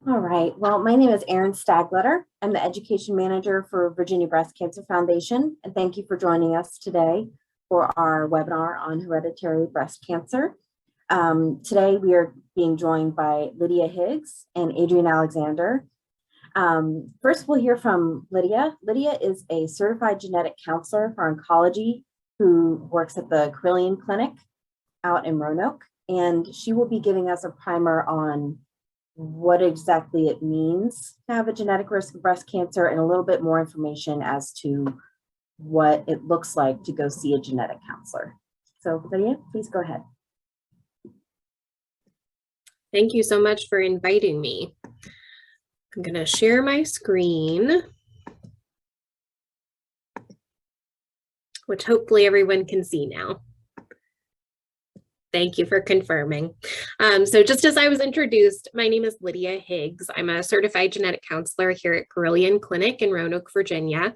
All right. Well, my name is Erin Stagletter. I'm the Education Manager for Virginia Breast Cancer Foundation, and thank you for joining us today for our webinar on hereditary breast cancer. Today, we are being joined by Lydia Higgs and Adrienne Alexander. First, we'll hear from Lydia. Lydia is a certified genetic counselor for oncology who works at the Carillion Clinic out in Roanoke, and she will be giving us a primer on what exactly it means to have a genetic risk of breast cancer and a little bit more information as to what it looks like to go see a genetic counselor. So Lydia, please go ahead. Thank you so much for inviting me. I'm going to share my screen, which hopefully everyone can see now. Thank you for confirming. So just as I was introduced, my name is Lydia Higgs. I'm a certified genetic counselor here at Carillion Clinic in Roanoke, Virginia.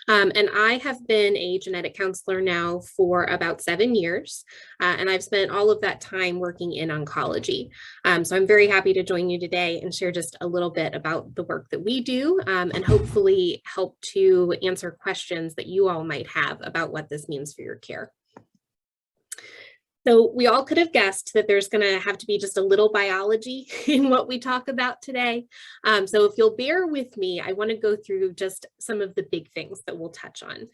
And I have been a genetic counselor now for about 7 years. And I've spent all of that time working in oncology. So I'm very happy to join you today and share just a little bit about the work that we do and hopefully help to answer questions that you all might have about what this means for your care. So we all could have guessed that there's going to have to be just a little biology in what we talk about today. So if you'll bear with me, I want to go through just some of the big things that we'll touch on.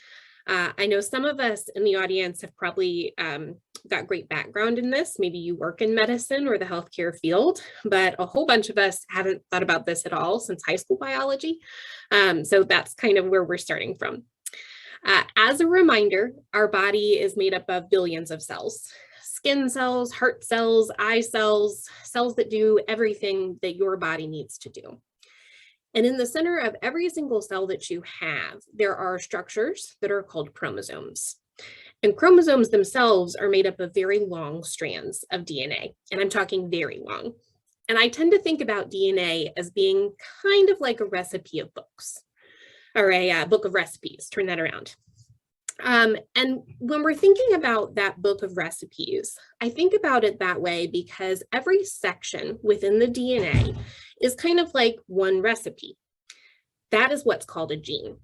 I know some of us in the audience have probably got great background in this. Maybe you work in medicine or the healthcare field, but a whole bunch of us haven't thought about this at all since high school biology. So that's kind of where we're starting from. As a reminder, our body is made up of billions of cells. Skin cells, heart cells, eye cells, cells that do everything that your body needs to do. And in the center of every single cell that you have, there are structures that are called chromosomes. And chromosomes themselves are made up of very long strands of DNA. And I'm talking very long. And I tend to think about DNA as being kind of like a recipe of books, or a book of recipes. Turn that around. And when we're thinking about that book of recipes, I think about it that way because every section within the DNA is kind of like one recipe. That is what's called a gene.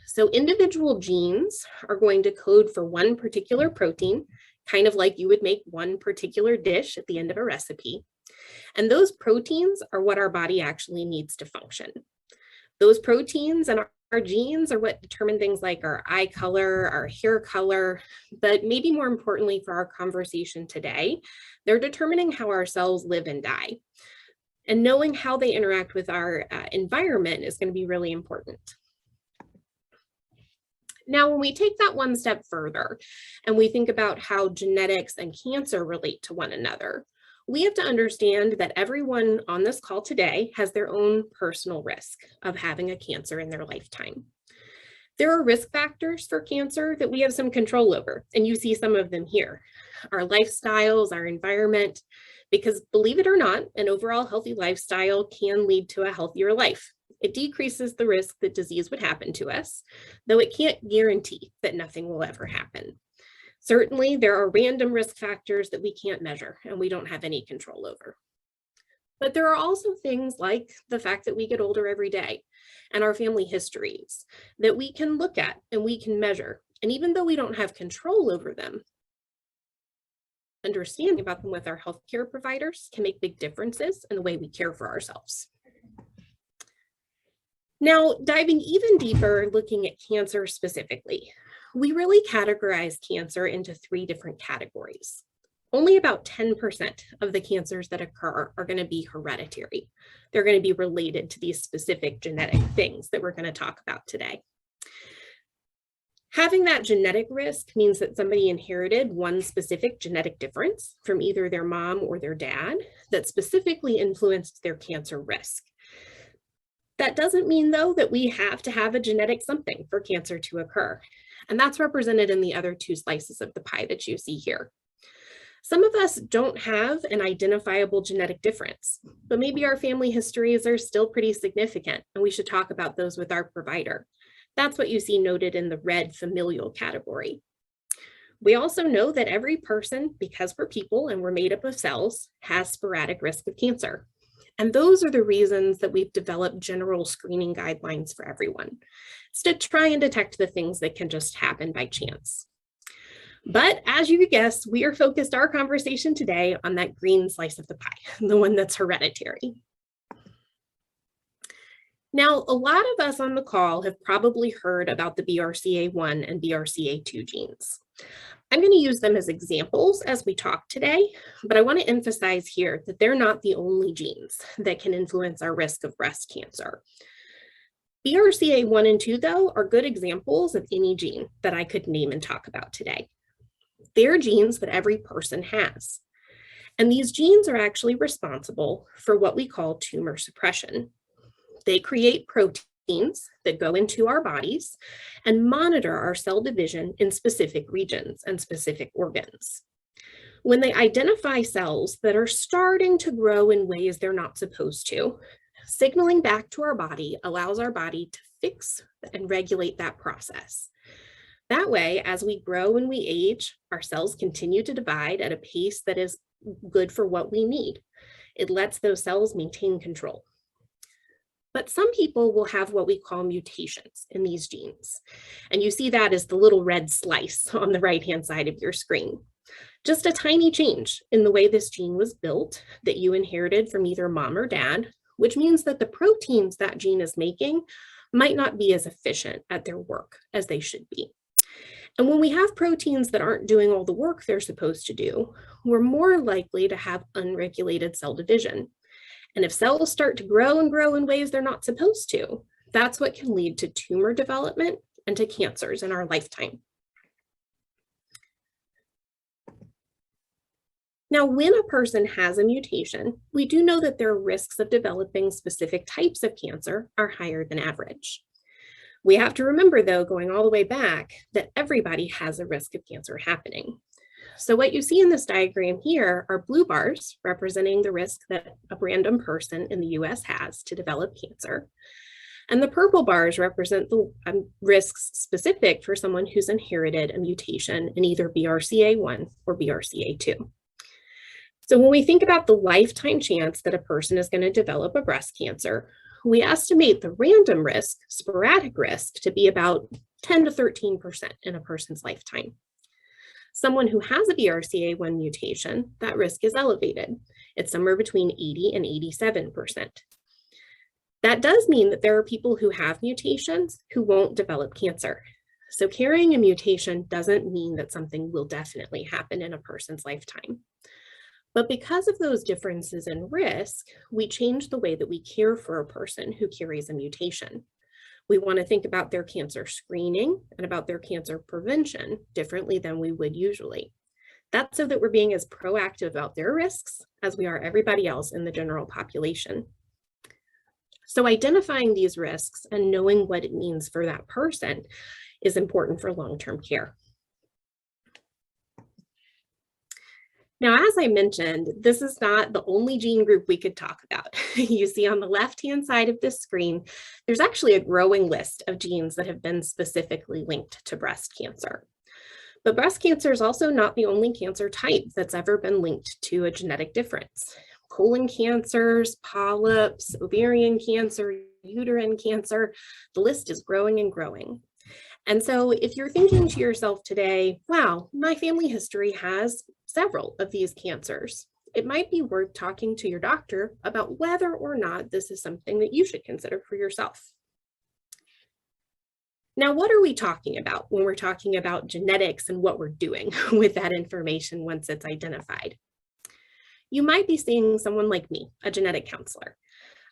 So individual genes are going to code for one particular protein, kind of like you would make one particular dish at the end of a recipe. And those proteins are what our body actually needs to function. Those proteins and our genes are what determine things like our eye color, our hair color, but maybe more importantly for our conversation today, they're determining how our cells live and die. And knowing how they interact with our environment is going to be really important. Now, when we take that one step further and we think about how genetics and cancer relate to one another, we have to understand that everyone on this call today has their own personal risk of having a cancer in their lifetime. There are risk factors for cancer that we have some control over, and you see some of them here. Our lifestyles, our environment, because believe it or not, an overall healthy lifestyle can lead to a healthier life. It decreases the risk that disease would happen to us, though it can't guarantee that nothing will ever happen. Certainly, there are random risk factors that we can't measure and we don't have any control over. But there are also things like the fact that we get older every day and our family histories that we can look at and we can measure. And even though we don't have control over them, understanding about them with our healthcare providers can make big differences in the way we care for ourselves. Now, diving even deeper, looking at cancer specifically, we really categorize cancer into 3 different categories. Only about 10% of the cancers that occur are going to be hereditary. They're going to be related to these specific genetic things that we're going to talk about today. Having that genetic risk means that somebody inherited one specific genetic difference from either their mom or their dad that specifically influenced their cancer risk. That doesn't mean, though, that we have to have a genetic something for cancer to occur. And that's represented in the other 2 slices of the pie that you see here. Some of us don't have an identifiable genetic difference, but maybe our family histories are still pretty significant, and we should talk about those with our provider. That's what you see noted in the red familial category. We also know that every person, because we're people and we're made up of cells, has sporadic risk of cancer. And those are the reasons that we've developed general screening guidelines for everyone. It's to try and detect the things that can just happen by chance. But as you could guess, we are focused our conversation today on that green slice of the pie, the one that's hereditary. Now, a lot of us on the call have probably heard about the BRCA1 and BRCA2 genes. I'm going to use them as examples as we talk today, but I want to emphasize here that they're not the only genes that can influence our risk of breast cancer. BRCA1 and 2, though, are good examples of any gene that I could name and talk about today. They're genes that every person has. And these genes are actually responsible for what we call tumor suppression. They create proteins that go into our bodies and monitor our cell division in specific regions and specific organs. When they identify cells that are starting to grow in ways they're not supposed to, signaling back to our body allows our body to fix and regulate that process. That way, as we grow and we age, our cells continue to divide at a pace that is good for what we need. It lets those cells maintain control. But some people will have what we call mutations in these genes. And you see that as the little red slice on the right-hand side of your screen. Just a tiny change in the way this gene was built that you inherited from either mom or dad, which means that the proteins that gene is making might not be as efficient at their work as they should be. And when we have proteins that aren't doing all the work they're supposed to do, we're more likely to have unregulated cell division. And if cells start to grow and grow in ways they're not supposed to, that's what can lead to tumor development and to cancers in our lifetime. Now, when a person has a mutation, we do know that their risks of developing specific types of cancer are higher than average. We have to remember, though, going all the way back, that everybody has a risk of cancer happening. So what you see in this diagram here are blue bars representing the risk that a random person in the US has to develop cancer. And the purple bars represent the risks specific for someone who's inherited a mutation in either BRCA1 or BRCA2. So when we think about the lifetime chance that a person is going to develop a breast cancer, we estimate the random risk, sporadic risk, to be about 10 to 13% in a person's lifetime. Someone who has a BRCA1 mutation, that risk is elevated. It's somewhere between 80 and 87%. That does mean that there are people who have mutations who won't develop cancer. So carrying a mutation doesn't mean that something will definitely happen in a person's lifetime. But because of those differences in risk, we change the way that we care for a person who carries a mutation. We want to think about their cancer screening and about their cancer prevention differently than we would usually. That's so that we're being as proactive about their risks as we are everybody else in the general population. So identifying these risks and knowing what it means for that person is important for long-term care. Now, as I mentioned, this is not the only gene group we could talk about. You see on the left-hand side of this screen, there's actually a growing list of genes that have been specifically linked to breast cancer. But breast cancer is also not the only cancer type that's ever been linked to a genetic difference. Colon cancers, polyps, ovarian cancer, uterine cancer, the list is growing and growing. And so if you're thinking to yourself today, wow, my family history has several of these cancers, it might be worth talking to your doctor about whether or not this is something that you should consider for yourself. Now, what are we talking about when we're talking about genetics and what we're doing with that information once it's identified? You might be seeing someone like me, a genetic counselor.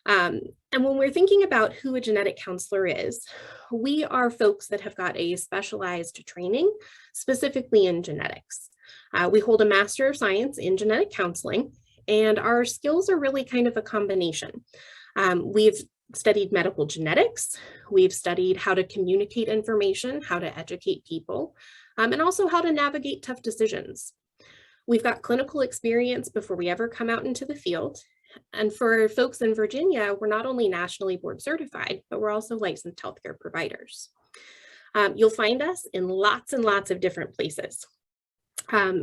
And when we're thinking about who a genetic counselor is, we are folks that have got a specialized training specifically in genetics. We hold a Master of Science in Genetic Counseling, and our skills are really kind of a combination. We've studied medical genetics, we've studied how to communicate information, how to educate people, and also how to navigate tough decisions. We've got clinical experience before we ever come out into the field. And for folks in Virginia, we're not only nationally board certified, but we're also licensed healthcare providers. You'll find us in lots and lots of different places.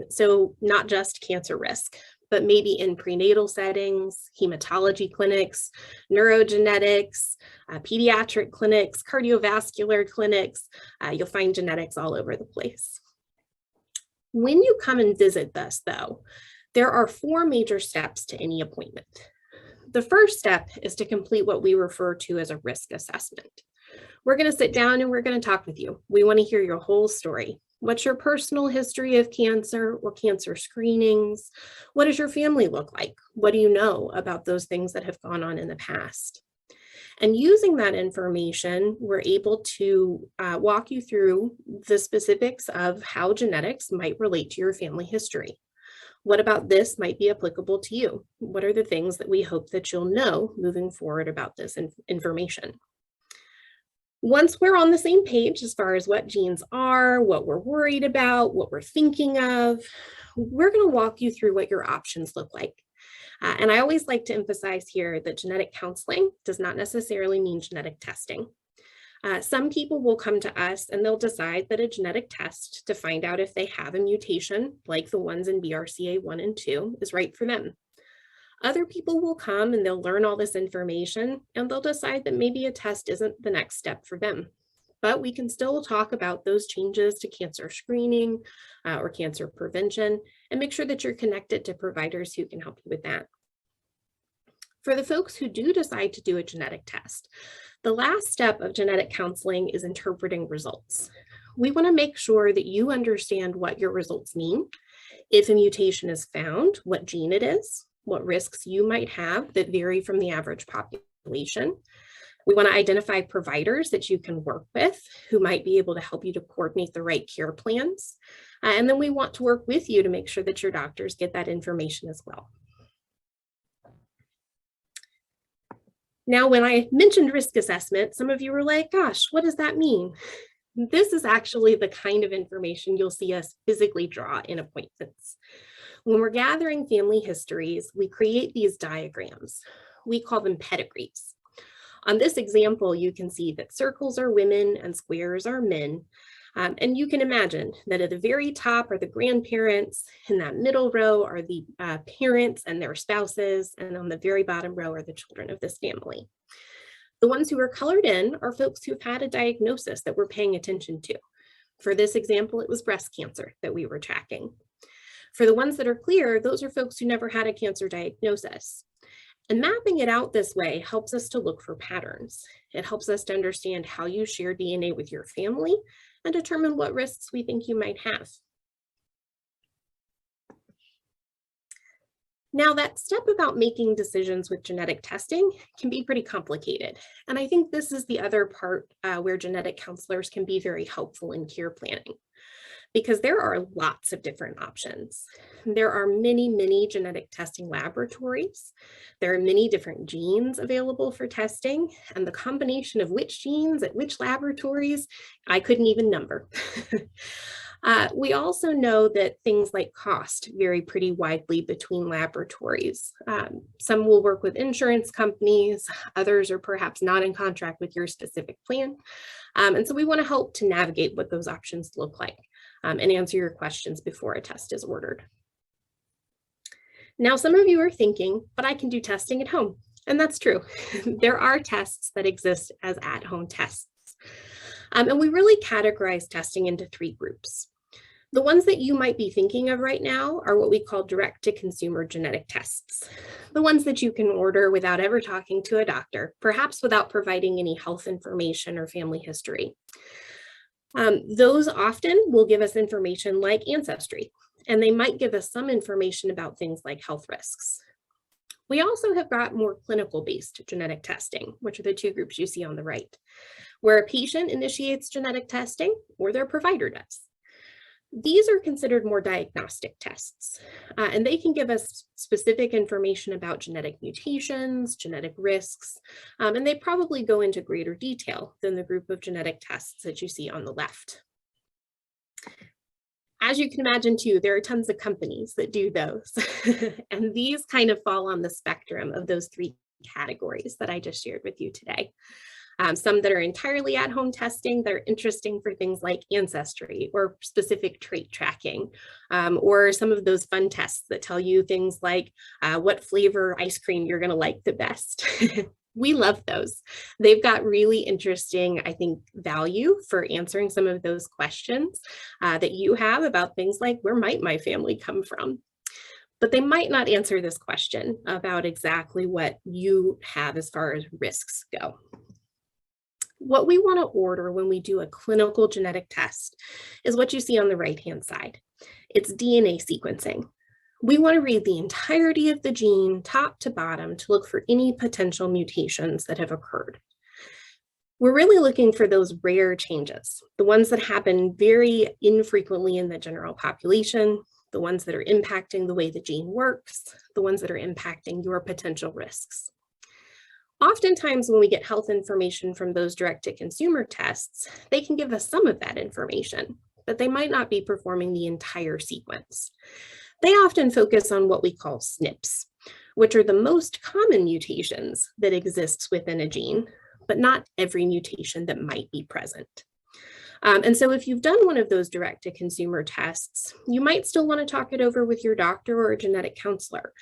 So not just cancer risk, but maybe in prenatal settings, hematology clinics, neurogenetics, pediatric clinics, cardiovascular clinics. You'll find genetics all over the place. When you come and visit us, though, there are 4 major steps to any appointment. The first step is to complete what we refer to as a risk assessment. We're going to sit down and we're going to talk with you. We want to hear your whole story. What's your personal history of cancer or cancer screenings? What does your family look like? What do you know about those things that have gone on in the past? And using that information, we're able to walk you through the specifics of how genetics might relate to your family history. What about this might be applicable to you? What are the things that we hope that you'll know moving forward about this information? Once we're on the same page as far as what genes are, what we're worried about, what we're thinking of, we're going to walk you through what your options look like. And I always like to emphasize here that genetic counseling does not necessarily mean genetic testing. Some people will come to us and they'll decide that a genetic test to find out if they have a mutation, like the ones in BRCA1 and 2, is right for them. Other people will come and they'll learn all this information and they'll decide that maybe a test isn't the next step for them. But we can still talk about those changes to cancer screening or cancer prevention and make sure that you're connected to providers who can help you with that. For the folks who do decide to do a genetic test, the last step of genetic counseling is interpreting results. We want to make sure that you understand what your results mean. If a mutation is found, what gene it is, what risks you might have that vary from the average population. We want to identify providers that you can work with who might be able to help you to coordinate the right care plans. And then we want to work with you to make sure that your doctors get that information as well. Now, when I mentioned risk assessment, some of you were like, gosh, what does that mean? This is actually the kind of information you'll see us physically draw in appointments. When we're gathering family histories, we create these diagrams. We call them pedigrees. On this example, you can see that circles are women and squares are men. And you can imagine that at the very top are the grandparents, in that middle row are the parents and their spouses, and on the very bottom row are the children of this family. The ones who are colored in are folks who've had a diagnosis that we're paying attention to. For this example, it was breast cancer that we were tracking. For the ones that are clear, those are folks who never had a cancer diagnosis. And mapping it out this way helps us to look for patterns. It helps us to understand how you share DNA with your family and determine what risks we think you might have. Now, that step about making decisions with genetic testing can be pretty complicated. And I think this is the other part where genetic counselors can be very helpful in care planning, because there are lots of different options. There are many, many genetic testing laboratories. There are many different genes available for testing, and the combination of which genes at which laboratories, I couldn't even number. We also know that things like cost vary pretty widely between laboratories. Some will work with insurance companies, others are perhaps not in contract with your specific plan. And so we want to help to navigate what those options look like and answer your questions before a test is ordered. Now, some of you are thinking, but I can do testing at home. And that's true. There are tests that exist as at-home tests. And we really categorize testing into 3 groups. The ones that you might be thinking of right now are what we call direct-to-consumer genetic tests. The ones that you can order without ever talking to a doctor, perhaps without providing any health information or family history. Those often will give us information like ancestry, and they might give us some information about things like health risks. We also have got more clinical-based genetic testing, which are the 2 groups you see on the right, where a patient initiates genetic testing or their provider does. These are considered more diagnostic tests, and they can give us specific information about genetic mutations, genetic risks, and they probably go into greater detail than the group of genetic tests that you see on the left. As you can imagine too, there are tons of companies that do those, and these kind of fall on the spectrum of those 3 categories that I just shared with you today. some that are entirely at-home testing that are interesting for things like ancestry or specific trait tracking, or some of those fun tests that tell you things like what flavor ice cream you're going to like the best. We love those. They've got really interesting, I think, value for answering some of those questions that you have about things like, where might my family come from? But they might not answer this question about exactly what you have as far as risks go. What we want to order when we do a clinical genetic test is what you see on the right-hand side. It's DNA sequencing. We want to read the entirety of the gene, top to bottom, to look for any potential mutations that have occurred. We're really looking for those rare changes, the ones that happen very infrequently in the general population, the ones that are impacting the way the gene works, the ones that are impacting your potential risks. Oftentimes, when we get health information from those direct-to-consumer tests, they can give us some of that information, but they might not be performing the entire sequence. They often focus on what we call SNPs, which are the most common mutations that exists within a gene, but not every mutation that might be present. And so if you've done one of those direct-to-consumer tests, you might still want to talk it over with your doctor or a genetic counselor.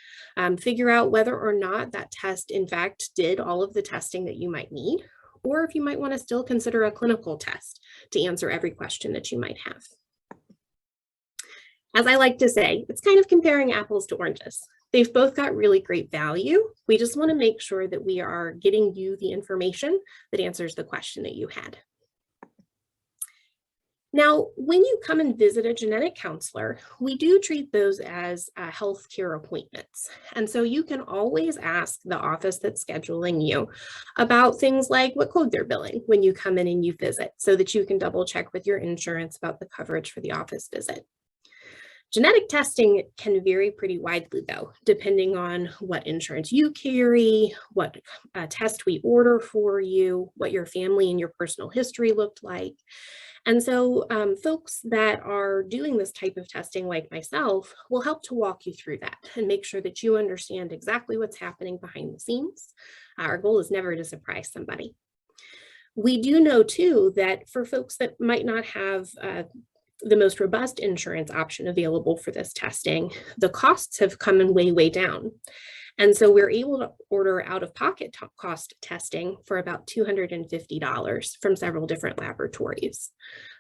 Figure out whether or not that test, in fact, did all of the testing that you might need, or if you might want to still consider a clinical test to answer every question that you might have. As I like to say, it's kind of comparing apples to oranges. They've both got really great value. We just want to make sure that we are getting you the information that answers the question that you had. Now, when you come and visit a genetic counselor, we do treat those as healthcare appointments. And so you can always ask the office that's scheduling you about things like what code they're billing when you come in and you visit, so that you can double check with your insurance about the coverage for the office visit. Genetic testing can vary pretty widely, though, depending on what insurance you carry, what test we order for you, what your family and your personal history looked like. And so folks that are doing this type of testing, like myself, will help to walk you through that and make sure that you understand exactly what's happening behind the scenes. Our goal is never to surprise somebody. We do know, too, that for folks that might not have the most robust insurance option available for this testing, the costs have come in way down. And so we're able to order out-of-pocket cost testing for about $250 from several different laboratories.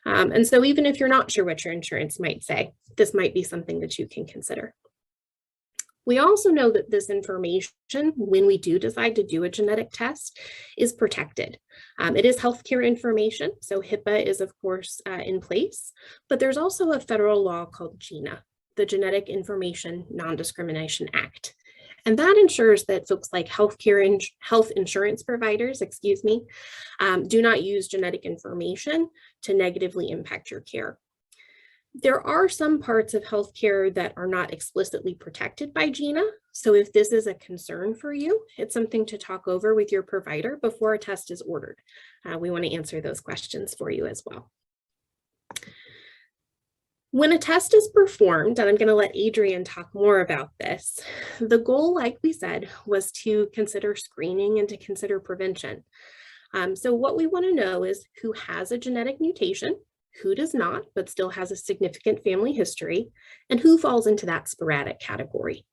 And so even if you're not sure what your insurance might say, this might be something that you can consider. We also know that this information, when we do decide to do a genetic test, is protected. It is healthcare information, so HIPAA is, of course, in place, but there's also a federal law called GINA, the Genetic Information Non-Discrimination Act. And that ensures that folks like health insurance providers, do not use genetic information to negatively impact your care. There are some parts of healthcare that are not explicitly protected by GINA. So if this is a concern for you, it's something to talk over with your provider before a test is ordered. We want to answer those questions for you as well. When a test is performed, and I'm going to let Adrienne talk more about this, the goal, like we said, was to consider screening and to consider prevention. So what we want to know is who has a genetic mutation, who does not, but still has a significant family history, and who falls into that sporadic category.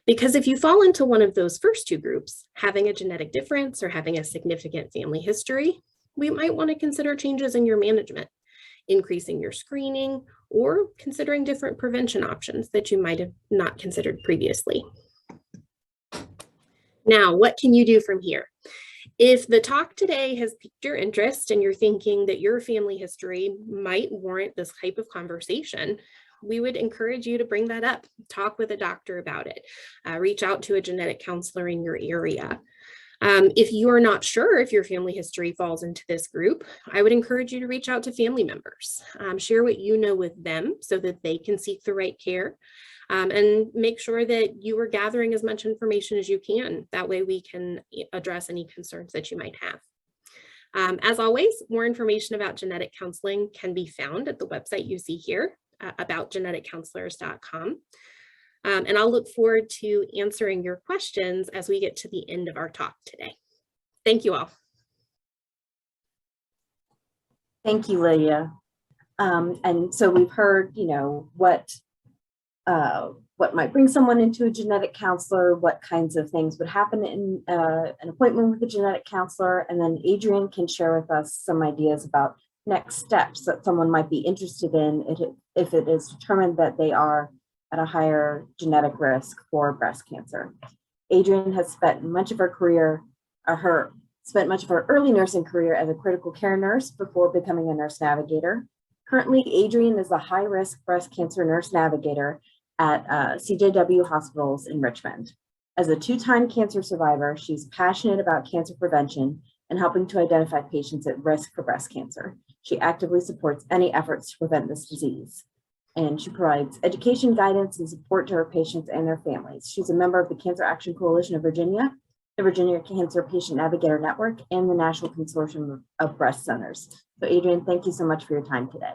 Because if you fall into one of those first two groups, having a genetic difference or having a significant family history, we might want to consider changes in your management, increasing your screening, or considering different prevention options that you might have not considered previously. Now, what can you do from here? If the talk today has piqued your interest and you're thinking that your family history might warrant this type of conversation, we would encourage you to bring that up, talk with a doctor about it, reach out to a genetic counselor in your area. If you are not sure if your family history falls into this group, I would encourage you to reach out to family members, share what you know with them so that they can seek the right care, and make sure that you are gathering as much information as you can. That way we can address any concerns that you might have. As always, more information about genetic counseling can be found at the website you see here, aboutgeneticcounselors.com. And I'll look forward to answering your questions as we get to the end of our talk today. Thank you all. Thank you, Lydia. And so we've heard, what might bring someone into a genetic counselor, what kinds of things would happen in an appointment with a genetic counselor, and then Adrian can share with us some ideas about next steps that someone might be interested in if it is determined that they are at a higher genetic risk for breast cancer. Adrian has spent much of her career, spent much of her early nursing career as a critical care nurse before becoming a nurse navigator. Currently, Adrian is a high-risk breast cancer nurse navigator at CJW hospitals in Richmond. As a two-time cancer survivor, she's passionate about cancer prevention and helping to identify patients at risk for breast cancer. She actively supports any efforts to prevent this disease. And she provides education, guidance, and support to her patients and their families. She's a member of the Cancer Action Coalition of Virginia, the Virginia Cancer Patient Navigator Network, and the National Consortium of Breast Centers. So Adrian, thank you so much for your time today.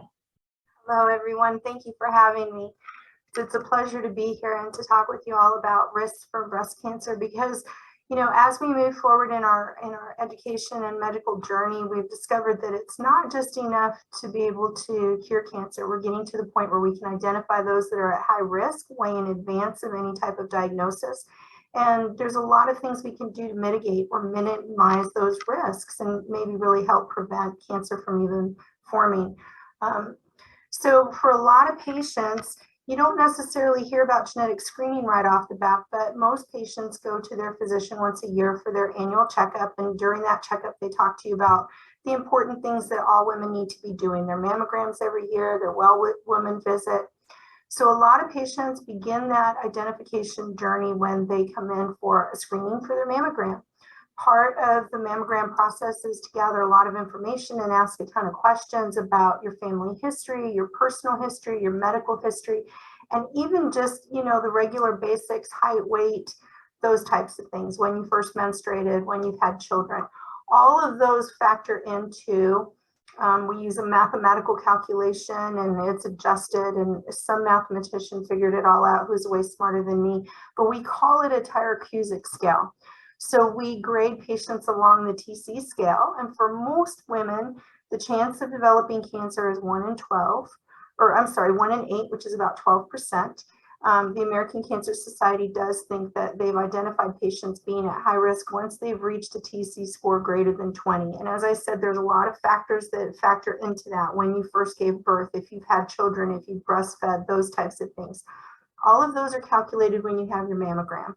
Hello, everyone. Thank you for having me. It's a pleasure to be here and to talk with you all about risks for breast cancer because, as we move forward in our education and medical journey, we've discovered that it's not just enough to be able to cure cancer. We're getting to the point where we can identify those that are at high risk way in advance of any type of diagnosis. And there's a lot of things we can do to mitigate or minimize those risks and maybe really help prevent cancer from even forming. So for a lot of patients, you don't necessarily hear about genetic screening right off the bat, but most patients go to their physician once a year for their annual checkup. And during that checkup, they talk to you about the important things that all women need to be doing, their mammograms every year, their well woman visit. So a lot of patients begin that identification journey when they come in for a screening for their mammogram. Part of the mammogram process is to gather a lot of information and ask a ton of questions about your family history, your personal history, your medical history, and even just, the regular basics, height, weight, those types of things, when you first menstruated, when you've had children. All of those factor into, we use a mathematical calculation and it's adjusted, and some mathematician figured it all out who's way smarter than me, but we call it a Tyrer-Cuzick scale. So we grade patients along the TC scale, and for most women, the chance of developing cancer is 1 in 12, or I'm sorry, 1 in 8, which is about 12%. The American Cancer Society does think that they've identified patients being at high risk once they've reached a TC score greater than 20. And as I said, there's a lot of factors that factor into that. When you first gave birth, if you've had children, if you've breastfed, those types of things. All of those are calculated when you have your mammogram.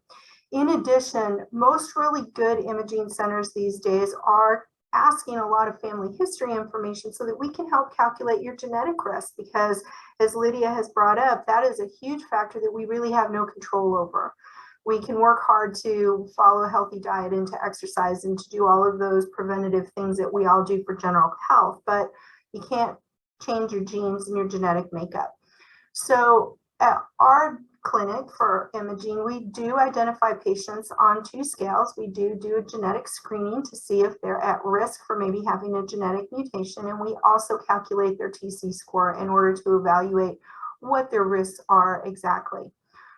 In addition, most really good imaging centers these days are asking a lot of family history information so that we can help calculate your genetic risk, because as Lydia has brought up, that is a huge factor that we really have no control over. We can work hard to follow a healthy diet and to exercise and to do all of those preventative things that we all do for general health, but you can't change your genes and your genetic makeup. So at our clinic for imaging, we do identify patients on 2 scales. We do a genetic screening to see if they're at risk for maybe having a genetic mutation, and we also calculate their TC score in order to evaluate what their risks are exactly.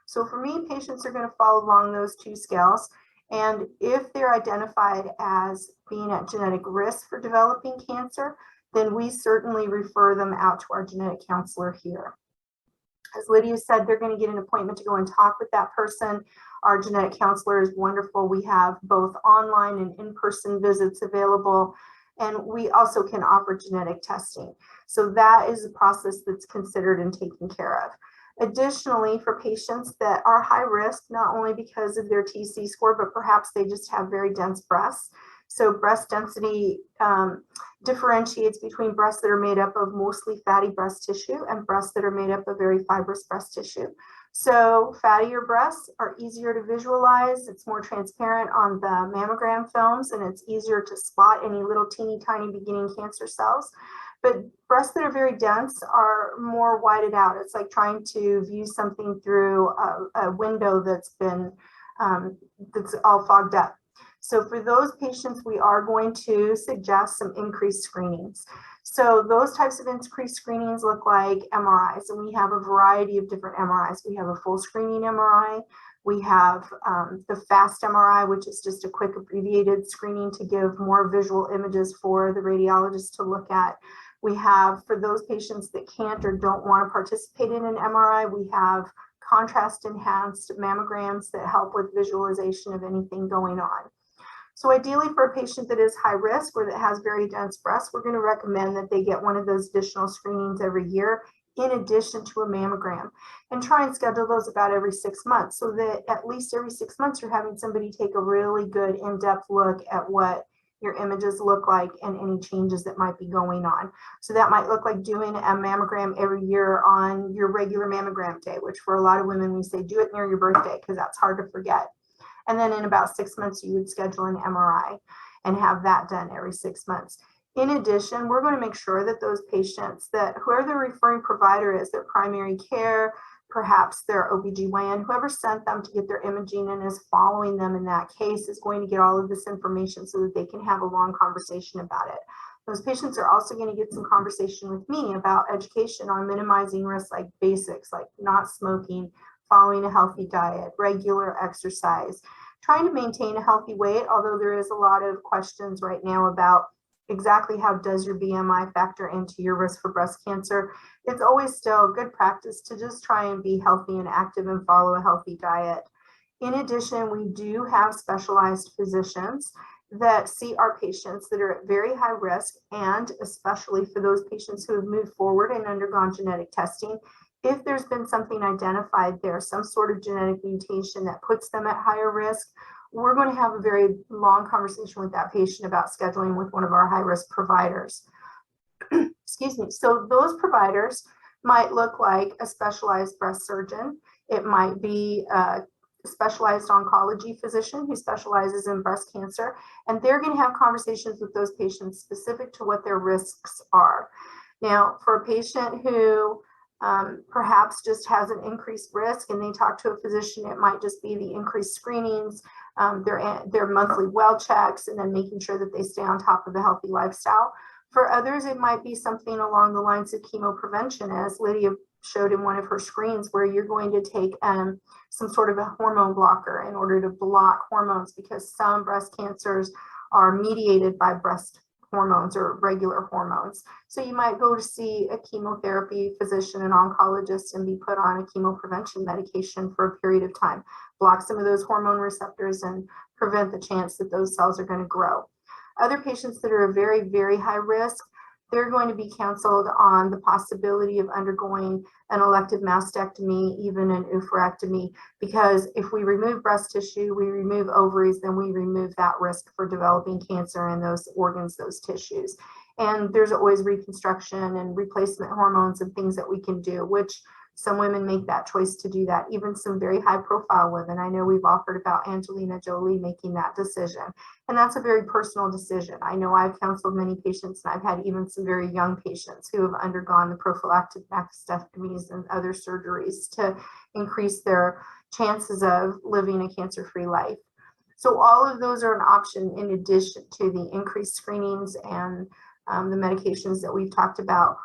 So for me, patients are going to fall along those 2 scales, and if they're identified as being at genetic risk for developing cancer, then we certainly refer them out to our genetic counselor here. As Lydia said, they're going to get an appointment to go and talk with that person. Our genetic counselor is wonderful. We have both online and in-person visits available, and we also can offer genetic testing. So that is a process that's considered and taken care of. Additionally, for patients that are high risk, not only because of their TC score, but perhaps they just have very dense breasts. So breast density differentiates between breasts that are made up of mostly fatty breast tissue and breasts that are made up of very fibrous breast tissue. So fattier breasts are easier to visualize. It's more transparent on the mammogram films, and it's easier to spot any little teeny tiny beginning cancer cells. But breasts that are very dense are more whited out. It's like trying to view something through a window that's been that's all fogged up. So for those patients, we are going to suggest some increased screenings. So those types of increased screenings look like MRIs, and we have a variety of different MRIs. We have a full screening MRI. We have the fast MRI, which is just a quick abbreviated screening to give more visual images for the radiologist to look at. We have, for those patients that can't or don't want to participate in an MRI, we have contrast enhanced mammograms that help with visualization of anything going on. So ideally for a patient that is high risk or that has very dense breasts, we're going to recommend that they get one of those additional screenings every year in addition to a mammogram, and try and schedule those about every 6 months, so that at least every 6 months you're having somebody take a really good in-depth look at what your images look like and any changes that might be going on. So that might look like doing a mammogram every year on your regular mammogram day, which for a lot of women, we say do it near your birthday because that's hard to forget. And then in about 6 months, you would schedule an MRI and have that done every 6 months. In addition, we're going to make sure that those patients, that whoever the referring provider is, their primary care, perhaps their OBGYN, whoever sent them to get their imaging and is following them in that case, is going to get all of this information so that they can have a long conversation about it. Those patients are also going to get some conversation with me about education on minimizing risks, like basics, like not smoking, following a healthy diet, regular exercise, trying to maintain a healthy weight, although there is a lot of questions right now about exactly how does your BMI factor into your risk for breast cancer. It's always still good practice to just try and be healthy and active and follow a healthy diet. In addition, we do have specialized physicians that see our patients that are at very high risk, and especially for those patients who have moved forward and undergone genetic testing. If there's been something identified there, some sort of genetic mutation that puts them at higher risk, we're going to have a very long conversation with that patient about scheduling with one of our high-risk providers. Excuse me. So those providers might look like a specialized breast surgeon. It might be a specialized oncology physician who specializes in breast cancer, and they're going to have conversations with those patients specific to what their risks are. Now, for a patient who perhaps just has an increased risk and they talk to a physician, it might just be the increased screenings, their monthly well checks, and then making sure that they stay on top of a healthy lifestyle. For others, it might be something along the lines of chemo prevention, as Lydia showed in one of her screens, where you're going to take some sort of a hormone blocker in order to block hormones, because some breast cancers are mediated by breast hormones or regular hormones. So you might go to see a chemotherapy physician, an oncologist, and be put on a chemo prevention medication for a period of time, block some of those hormone receptors and prevent the chance that those cells are going to grow. Other patients that are very, very high risk, they're going to be counseled on the possibility of undergoing an elective mastectomy, even an oophorectomy, because if we remove breast tissue, we remove ovaries, then we remove that risk for developing cancer in those organs, those tissues. And there's always reconstruction and replacement hormones and things that we can do, which some women make that choice to do that, even some very high profile women. I know we've all heard about Angelina Jolie making that decision, and that's a very personal decision. I know I've counseled many patients, and I've had even some very young patients who have undergone the prophylactic mastectomies and other surgeries to increase their chances of living a cancer-free life. So all of those are an option in addition to the increased screenings and the medications that we've talked about.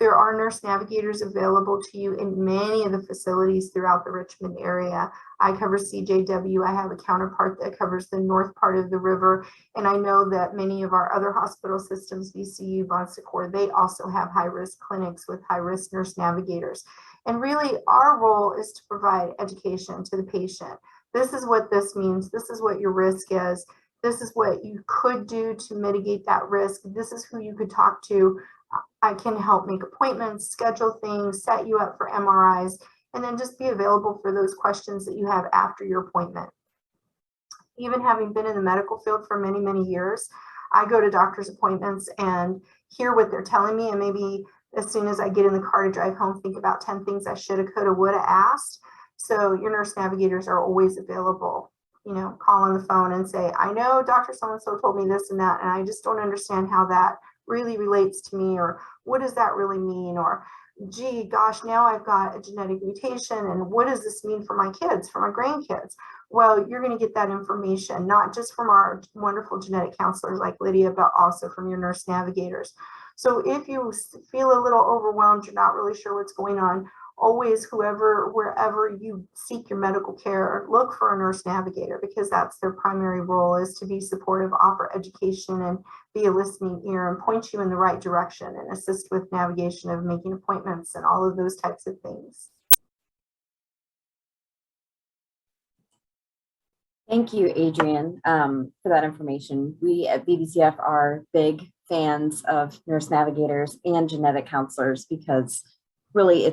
There are nurse navigators available to you in many of the facilities throughout the Richmond area. I cover CJW. I have a counterpart that covers the north part of the river. And I know that many of our other hospital systems, VCU, Bon Secours, they also have high-risk clinics with high-risk nurse navigators. And really, our role is to provide education to the patient. This is what this means. This is what your risk is. This is what you could do to mitigate that risk. This is who you could talk to. I can help make appointments, schedule things, set you up for MRIs, and then just be available for those questions that you have after your appointment. Even having been in the medical field for many, many years, I go to doctor's appointments and hear what they're telling me, and maybe as soon as I get in the car to drive home, think about 10 things I should have, could have, would have asked. So your nurse navigators are always available. You know, call on the phone and say, I know Dr. So-and-so told me this and that, and I just don't understand how that really relates to me, or what does that really mean, or gee, gosh, now I've got a genetic mutation, and what does this mean for my kids, for my grandkids? Well, you're going to get that information, not just from our wonderful genetic counselors like Lydia, but also from your nurse navigators. So if you feel a little overwhelmed, you're not really sure what's going on, always, wherever you seek your medical care, look for a nurse navigator, because that's their primary role, is to be supportive, offer education, and be a listening ear and point you in the right direction and assist with navigation of making appointments and all of those types of things. Thank you, Adrienne, for that information. We at BBCF are big fans of nurse navigators and genetic counselors, because really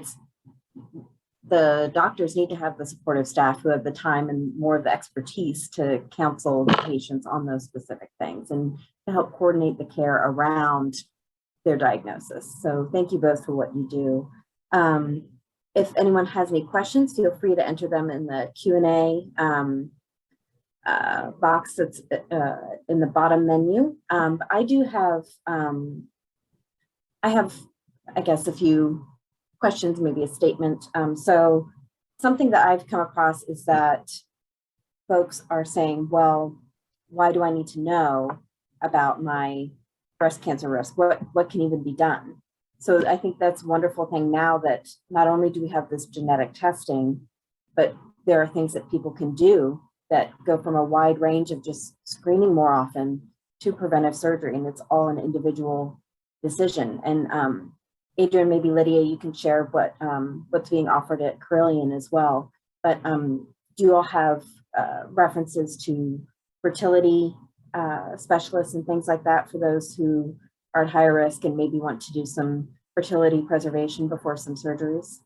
the doctors need to have the supportive staff who have the time and more of the expertise to counsel the patients on those specific things and to help coordinate the care around their diagnosis. So thank you both for what you do. If anyone has any questions, feel free to enter them in the Q&A box that's in the bottom menu. I do have, I guess, a few questions, maybe a statement. So something that I've come across is that folks are saying, well, why do I need to know about my breast cancer risk? What can even be done? So I think that's a wonderful thing now that not only do we have this genetic testing, but there are things that people can do that go from a wide range of just screening more often to preventive surgery. And it's all an individual decision. And Adrienne, maybe Lydia, you can share what's being offered at Carilion as well. But do you all have references to fertility specialists and things like that for those who are at higher risk and maybe want to do some fertility preservation before some surgeries?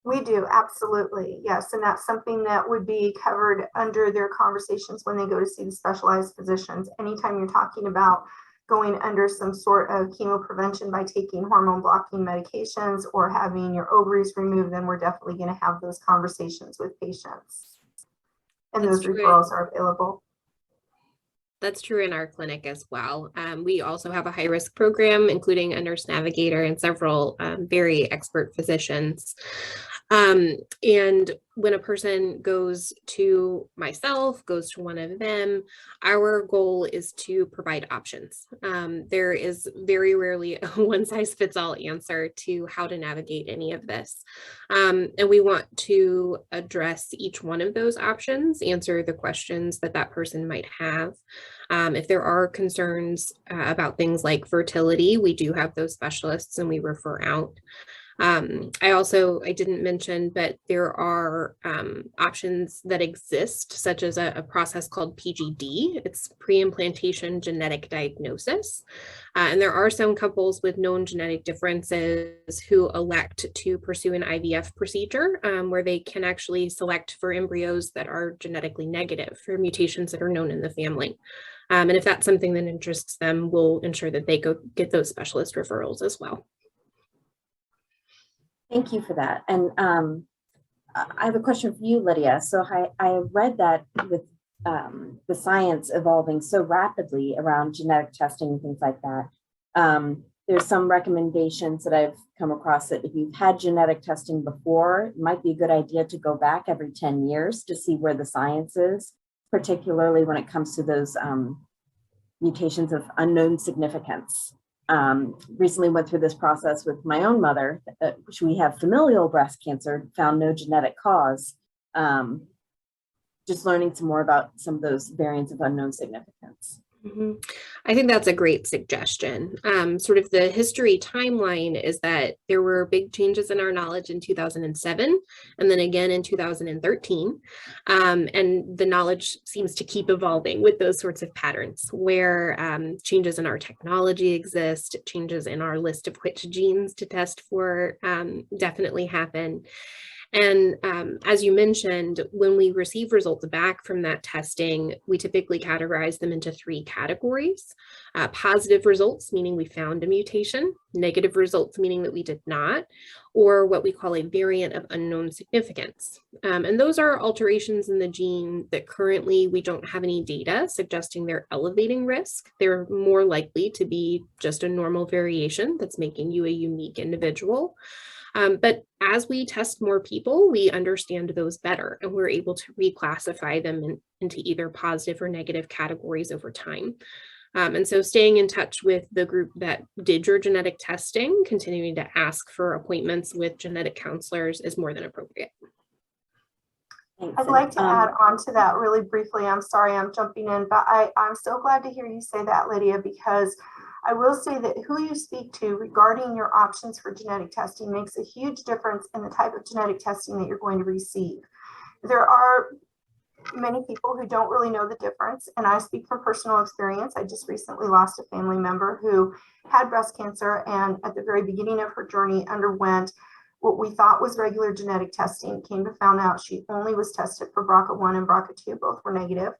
We do, absolutely, yes. And that's something that would be covered under their conversations when they go to see the specialized physicians. Anytime you're talking about going under some sort of chemo prevention by taking hormone blocking medications or having your ovaries removed, then we're definitely going to have those conversations with patients. And That's those true. referrals are available. That's true in our clinic as well. We also have a high risk program, including a nurse navigator and several very expert physicians. And when a person goes to myself, goes to one of them, our goal is to provide options. There is very rarely a one size fits all answer to how to navigate any of this. And we want to address each one of those options, answer the questions that that person might have. If there are concerns about things like fertility, we do have those specialists and we refer out. I didn't mention, but there are options that exist, such as a process called PGD. It's pre-implantation genetic diagnosis. And there are some couples with known genetic differences who elect to pursue an IVF procedure where they can actually select for embryos that are genetically negative for mutations that are known in the family. And if that's something that interests them, we'll ensure that they go get those specialist referrals as well. Thank you for that. And I have a question for you, Lydia. So I read that with the science evolving so rapidly around genetic testing and things like that, there's some recommendations that I've come across that if you've had genetic testing before, it might be a good idea to go back every 10 years to see where the science is, particularly when it comes to those mutations of unknown significance. Recently went through this process with my own mother, which we have familial breast cancer, found no genetic cause. Just learning some more about some of those variants of unknown significance. Mm-hmm. I think that's a great suggestion. Sort of the history timeline is that there were big changes in our knowledge in 2007 and then again in 2013. And the knowledge seems to keep evolving with those sorts of patterns where changes in our technology exist, changes in our list of which genes to test for definitely happen. And as you mentioned, when we receive results back from that testing, we typically categorize them into 3 categories. Positive results, meaning we found a mutation, negative results, meaning that we did not, or what we call a variant of unknown significance. And those are alterations in the gene that currently we don't have any data suggesting they're elevating risk. They're more likely to be just a normal variation that's making you a unique individual. But as we test more people, we understand those better and we're able to reclassify them into either positive or negative categories over time. And so staying in touch with the group that did your genetic testing, continuing to ask for appointments with genetic counselors is more than appropriate. Thanks. I'd like to add on to that really briefly. I'm sorry I'm jumping in, but I'm so glad to hear you say that, Lydia, because I will say that who you speak to regarding your options for genetic testing makes a huge difference in the type of genetic testing that you're going to receive. There are many people who don't really know the difference, and I speak from personal experience. I just recently lost a family member who had breast cancer, and at the very beginning of her journey underwent what we thought was regular genetic testing. Came to find out she only was tested for BRCA1 and BRCA2, both were negative.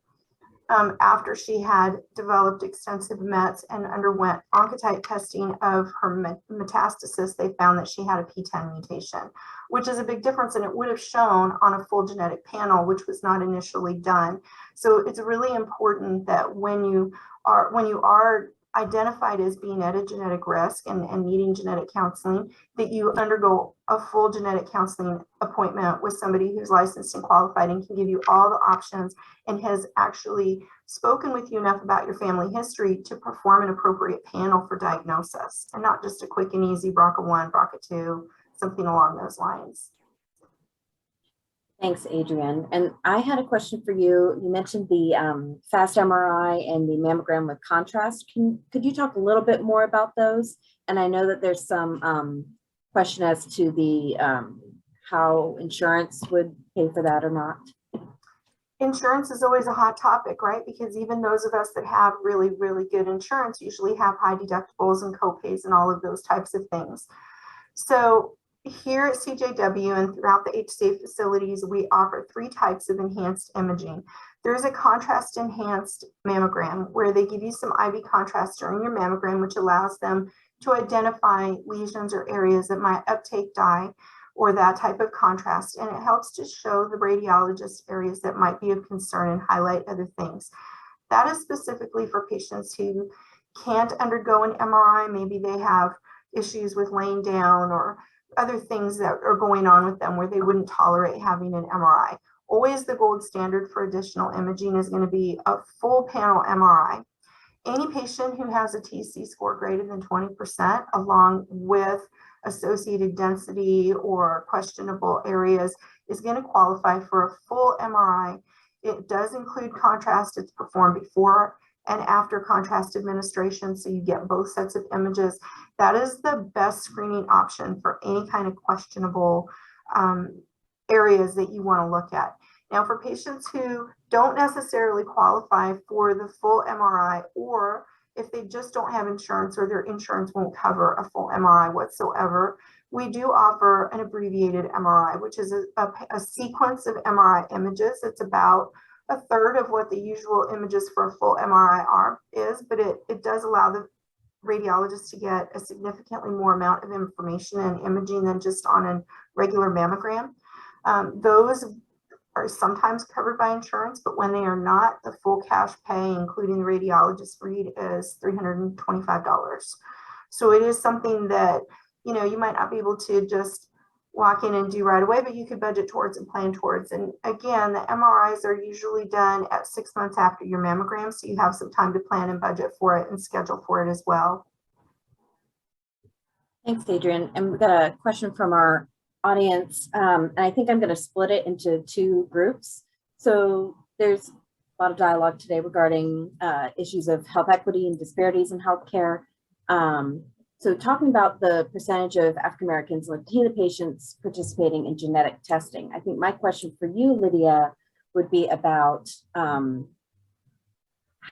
After she had developed extensive mets and underwent oncotype testing of her metastasis, they found that she had a P10 mutation, which is a big difference, and it would have shown on a full genetic panel, which was not initially done. So it's really important that when you are identified as being at a genetic risk and needing genetic counseling, that you undergo a full genetic counseling appointment with somebody who's licensed and qualified and can give you all the options and has actually spoken with you enough about your family history to perform an appropriate panel for diagnosis, and not just a quick and easy BRCA1, BRCA2, something along those lines. Thanks, Adrienne. And I had a question for you. You mentioned the fast MRI and the mammogram with contrast. Could you talk a little bit more about those? And I know that there's some question as to the how insurance would pay for that or not. Insurance is always a hot topic, right? Because even those of us that have really, really good insurance usually have high deductibles and copays and all of those types of things. So here at CJW and throughout the HCA facilities, we offer 3 types of enhanced imaging. There's a contrast enhanced mammogram where they give you some IV contrast during your mammogram, which allows them to identify lesions or areas that might uptake dye or that type of contrast. And it helps to show the radiologist areas that might be of concern and highlight other things. That is specifically for patients who can't undergo an MRI. Maybe they have issues with laying down or other things that are going on with them where they wouldn't tolerate having an MRI. Always the gold standard for additional imaging is going to be a full panel MRI. Any patient who has a TC score greater than 20%, along with associated density or questionable areas, is going to qualify for a full MRI. It does include contrast. It's performed before and after contrast administration, so you get both sets of images. That is the best screening option for any kind of questionable areas that you want to look at. Now, for patients who don't necessarily qualify for the full MRI, or if they just don't have insurance or their insurance won't cover a full MRI whatsoever, we do offer an abbreviated MRI, which is a sequence of MRI images. It's about a third of what the usual images for a full MRI is, but it does allow the radiologist to get a significantly more amount of information and imaging than just on a regular mammogram. Those are sometimes covered by insurance, but when they are not, the full cash pay, including the radiologist read, is $325. So it is something that, you know, you might not be able to just walk in and do right away, but you could budget towards and plan towards. And again, the MRIs are usually done at 6 months after your mammogram, so you have some time to plan and budget for it and schedule for it as well. Thanks, Adrienne. And we've got a question from our audience, and I think I'm going to split it into 2 groups. So there's a lot of dialogue today regarding issues of health equity and disparities in healthcare. So talking about the percentage of African Americans and Latina patients participating in genetic testing, I think my question for you, Lydia, would be about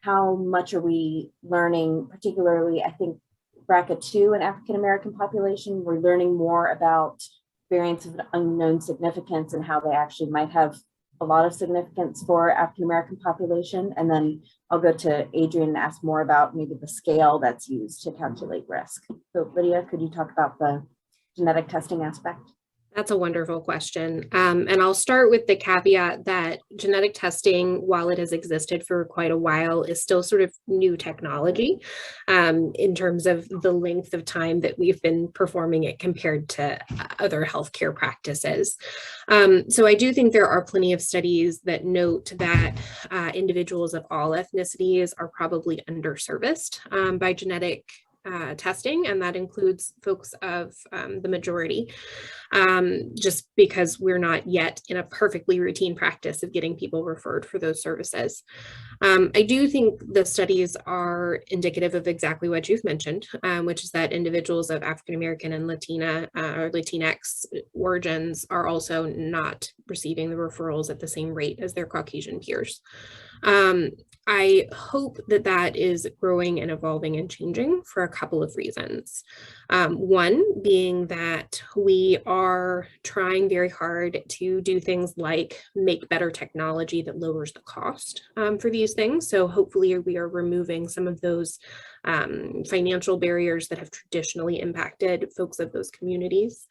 how much are we learning, particularly, I think, BRCA2 and African American population, we're learning more about variants of unknown significance and how they actually might have a lot of significance for African American population. And then I'll go to Adrienne and ask more about maybe the scale that's used to calculate risk. So Lydia, could you talk about the genetic testing aspect? That's a wonderful question. And I'll start with the caveat that genetic testing, while it has existed for quite a while, is still sort of new technology in terms of the length of time that we've been performing it compared to other healthcare practices. So I do think there are plenty of studies that note that individuals of all ethnicities are probably underserviced by genetic testing, and that includes folks of the majority, just because we're not yet in a perfectly routine practice of getting people referred for those services. I do think the studies are indicative of exactly what you've mentioned, which is that individuals of African American and Latina or Latinx origins are also not receiving the referrals at the same rate as their Caucasian peers. I hope that that is growing and evolving and changing for a couple of reasons. One being that we are trying very hard to do things like make better technology that lowers the cost for these things. So hopefully we are removing some of those financial barriers that have traditionally impacted folks of those communities.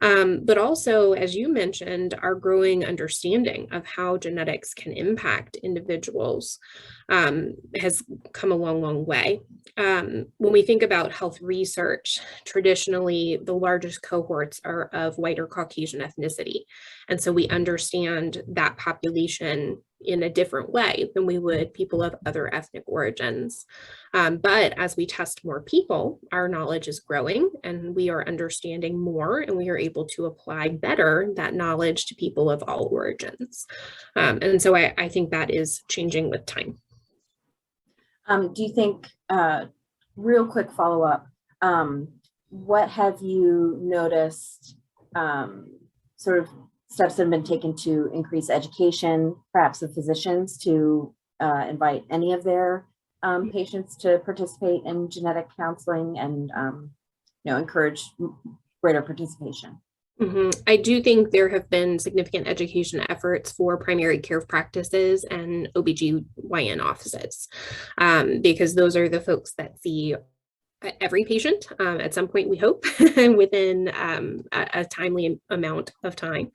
But also, as you mentioned, our growing understanding of how genetics can impact individuals has come a long, long way. When we think about health research, traditionally, the largest cohorts are of white or Caucasian ethnicity. And so we understand that population in a different way than we would people of other ethnic origins. But as we test more people, our knowledge is growing and we are understanding more, and we are able to apply better that knowledge to people of all origins. And so I think that is changing with time. Do you think, real quick follow-up, what have you noticed sort of steps that have been taken to increase education, perhaps of physicians, to invite any of their patients to participate in genetic counseling and encourage greater participation? I do think there have been significant education efforts for primary care practices and OBGYN offices, because those are the folks that see every patient at some point, we hope, within a timely amount of time.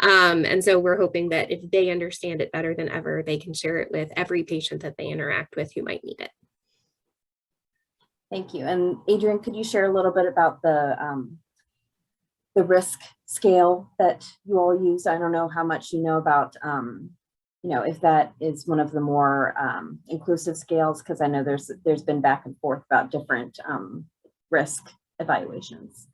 And so we're hoping that if they understand it better than ever, they can share it with every patient that they interact with who might need it. Thank you. And Adrian, could you share a little bit about the risk scale that you all use? I don't know how much you know about, if that is one of the more inclusive scales, because I know there's been back and forth about different risk evaluations.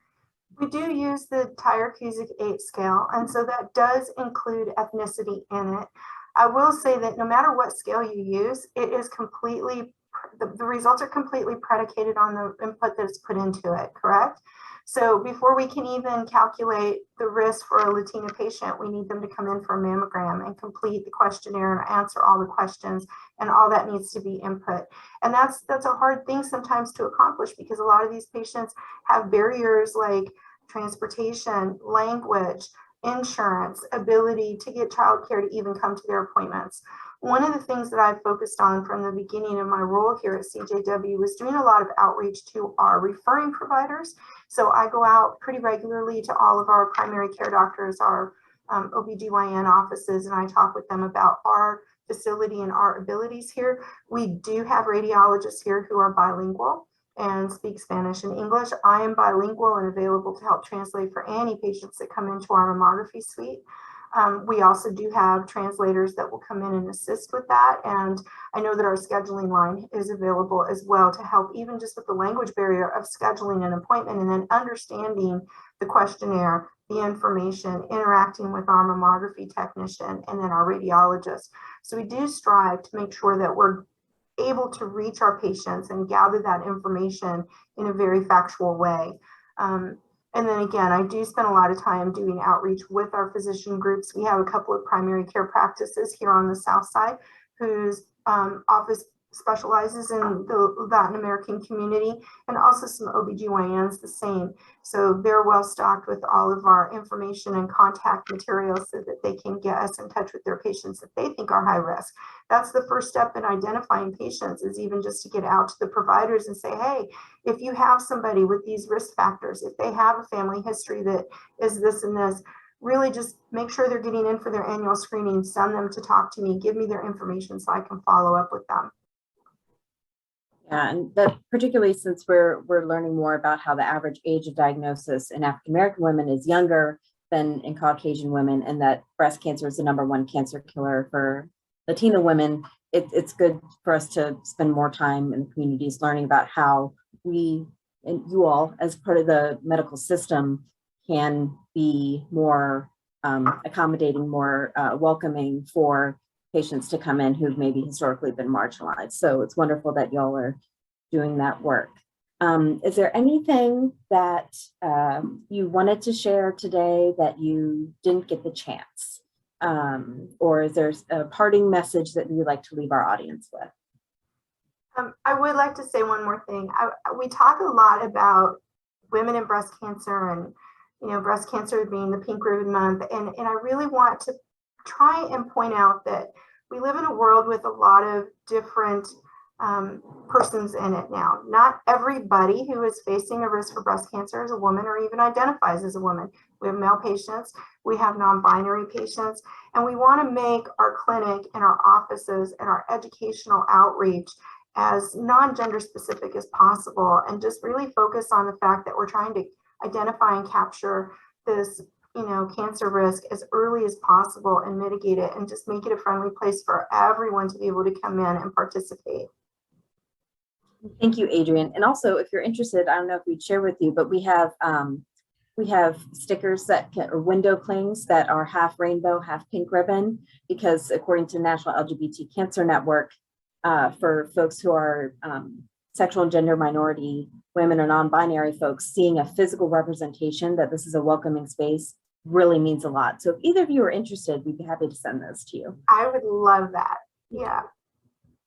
We do use the Tyrer-Cuzick 8 scale, and so that does include ethnicity in it. I will say that no matter what scale you use, it is completely, the results are completely predicated on the input that's put into it, correct? So before we can even calculate the risk for a Latina patient, we need them to come in for a mammogram and complete the questionnaire and answer all the questions, and all that needs to be input. And that's a hard thing sometimes to accomplish, because a lot of these patients have barriers like transportation, language, insurance, ability to get childcare to even come to their appointments. One of the things that I've focused on from the beginning of my role here at CJW was doing a lot of outreach to our referring providers. So I go out pretty regularly to all of our primary care doctors, our OBGYN offices, and I talk with them about our facility and our abilities here. We do have radiologists here who are bilingual and speak Spanish and English. I am bilingual and available to help translate for any patients that come into our mammography suite. We also do have translators that will come in and assist with that. And I know that our scheduling line is available as well to help, even just with the language barrier of scheduling an appointment and then understanding the questionnaire, the information, interacting with our mammography technician and then our radiologist. So we do strive to make sure that we're able to reach our patients and gather that information in a very factual way. And then again, I do spend a lot of time doing outreach with our physician groups. We have a couple of primary care practices here on the South Side whose office specializes in the Latin American community, and also some OBGYNs the same. So they're well stocked with all of our information and contact materials so that they can get us in touch with their patients that they think are high risk. That's the first step in identifying patients, is even just to get out to the providers and say, hey, if you have somebody with these risk factors, if they have a family history that is this and this, really just make sure they're getting in for their annual screening, send them to talk to me, give me their information so I can follow up with them. Yeah, and that particularly since we're learning more about how the average age of diagnosis in African American women is younger than in Caucasian women, and that breast cancer is the #1 cancer killer for Latina women, it's good for us to spend more time in the communities learning about how we and you all, as part of the medical system, can be more accommodating, more welcoming for patients to come in who've maybe historically been marginalized. So it's wonderful that y'all are doing that work. Is there anything that you wanted to share today that you didn't get the chance? Or is there a parting message that you'd like to leave our audience with? I would like to say one more thing. We talk a lot about women and breast cancer, and breast cancer being the Pink Ribbon Month, and I really want to try and point out that we live in a world with a lot of different persons in it now. Not everybody who is facing a risk for breast cancer is a woman or even identifies as a woman. We have male patients, we have non-binary patients, and we want to make our clinic and our offices and our educational outreach as non-gender specific as possible, and just really focus on the fact that we're trying to identify and capture this cancer risk as early as possible and mitigate it, and just make it a friendly place for everyone to be able to come in and participate. Thank you, Adrienne. And also, if you're interested, I don't know if we'd share with you, but we have stickers or window clings that are half rainbow, half pink ribbon, because according to National LGBT Cancer Network, for folks who are sexual and gender minority women or non-binary folks, seeing a physical representation that this is a welcoming space really means a lot. So if either of you are interested, we'd be happy to send those to you. I would love that. Yeah.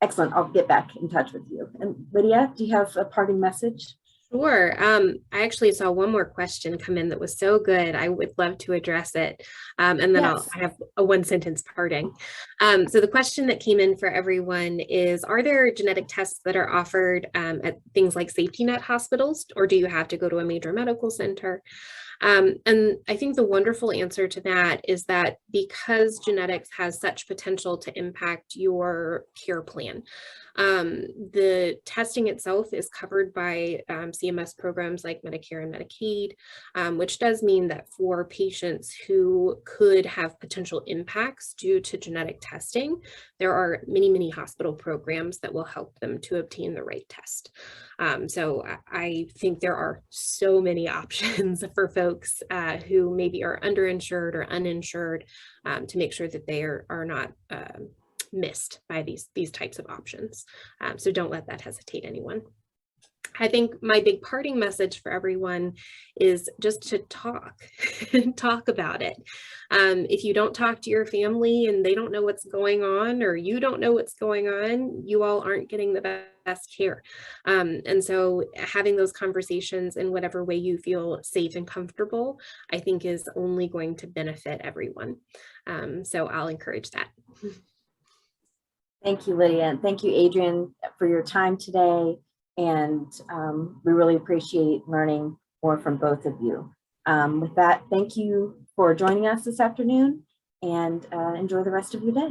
Excellent. I'll get back in touch with you. And Lydia, do you have a parting message? Sure. I actually saw one more question come in that was so good. I would love to address it. And then Yes. I have a one-sentence parting. So the question that came in for everyone is, are there genetic tests that are offered at things like safety net hospitals, or do you have to go to a major medical center? And I think the wonderful answer to that is that because genetics has such potential to impact your care plan, the testing itself is covered by CMS programs like Medicare and Medicaid, which does mean that for patients who could have potential impacts due to genetic testing, there are many, many hospital programs that will help them to obtain the right test. So I think there are so many options for folks who maybe are underinsured or uninsured to make sure that they are not missed by these types of options. So don't let that hesitate anyone. I think my big parting message for everyone is just to talk about it. If you don't talk to your family and they don't know what's going on, or you don't know what's going on, you all aren't getting the best care. And so having those conversations in whatever way you feel safe and comfortable, I think is only going to benefit everyone. So I'll encourage that. Thank you, Lydia, and thank you, Adrienne, for your time today. And we really appreciate learning more from both of you. With that, thank you for joining us this afternoon, and enjoy the rest of your day.